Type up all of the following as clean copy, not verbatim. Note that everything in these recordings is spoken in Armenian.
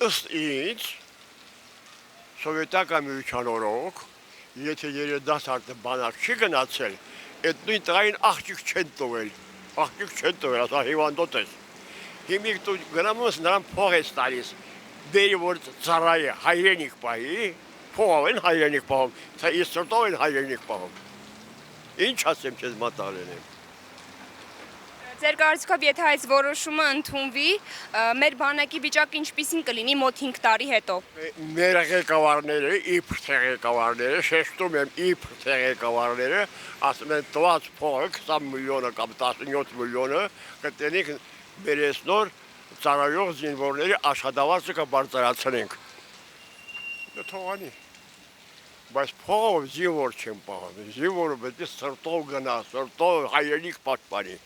ըստ ինձ սովետական միության օրոք, եթե երիտասարդը բանակ չի գնացել, այդ նույն տղային աղջիկ չեն տվել, ասա հիվանդոտ ես։ Հիմիկ դու գնում ես նրան փող ես տալիս, բերի որ ծառայի հայրենիք պահի, փողով են հայրենիք պահում, թե ես սրտով են հայրենիք պահում։ Ինչ ասեմ չես մատաղլենեմ։ Ձեր կարծիքով եթե այս որոշումը ընդունվի, մեր բանակի վիճակը ինչպիսին կլինի մոտ 5 տարի հետո։ Մեր ղեկավարները, իբր թե ղեկավարները, շեշտում եմ իբր թե ղեկավարները, ասում են տված փողը 20 միլիոնը կամ 17 միլիոնը կտենիք բերեսնոր ծառայող զինվորների աշխատավարձը կբարձրացնենք։ Դա թողանի։ Բայց փողով զինվոր չեն պահում, զինվորը պետք է սրտով գնա, սրտով հայրենիք պաշտպանի։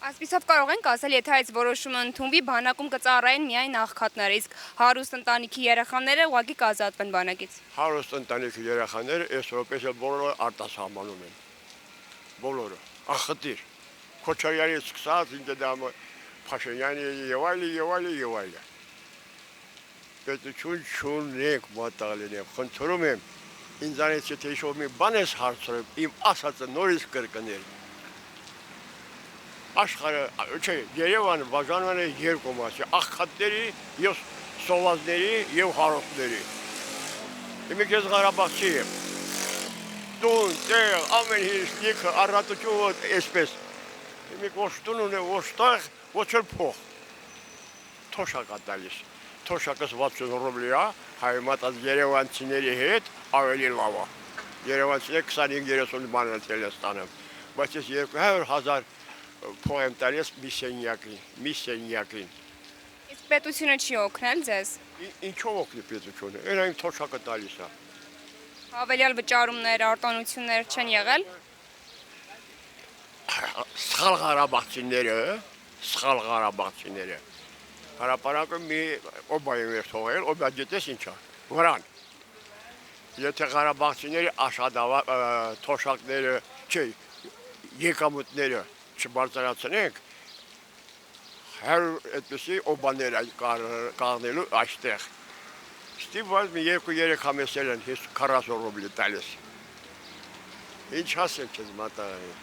Այսպիսով կարող ենք ասել, եթե այս որոշումը ընդունվի, բանակում կծառայեն միայն աղքատները, իսկ հարուստ ընտանիքի երեխաները ուղղակի կազատվեն բանակից։ Հարուստ ընտանիքի երեխաները այս րոպեից բոլորը արտասահմանում են։ Բոլորը, աղքատիր, Քոչարյանից սկսած, Փաշինյանի եւ այլը։ Պետություն չունենք մատաղլենեմ, խնդրում եմ, ինձանից եթե ինչ-որ մի բան ես հարցրել, իմ ասածը նորից կրկնել։ Աշխարհը, չէ, Երևանը բաժանվել է երկու մասի, աղքատների եւ սովածների եւ հարուստների։ Հիմա ես Ղարաբաղցի եմ։ Տուն, տեղ, ամեն ինչ լիքը առատություն այսպես։ Հիմա ոչ տուն ունե, ոչ տեղ, ոչ էլ փող։ Թոշակ է տալիս։ Թոշակը 60 ռուբլի է, հայմատած երևանցիների հետ ավելի լավ է։ Երևանցիները 25-30 բան են ստանում, բայց ես 200,000 փող եմ տալիս մի սենյակին։ Իսկ պետությունը չի օգնել ձեզ։ Ինչով օգնի պետությունը, այն այն թոշակը տալիս է։ Հավելյալ վճարումներ, արտոնություններ չեն եղել։ Սխալ Ղարաբաղցիները, հարապանակը մի օբայում էր թողել, օբա գետես ինչա, վրան։ Եթե Ղարաբաղցիների թոշակները, չէ, եկամուտները չբարձրացնենք, այդպիսի օբաներ կաղնելու այստեղ։ Ստիպված մի 2-3 համեսել են 40 ռուբլի տալիս։ Ինչ ասեմ չես մատաղային։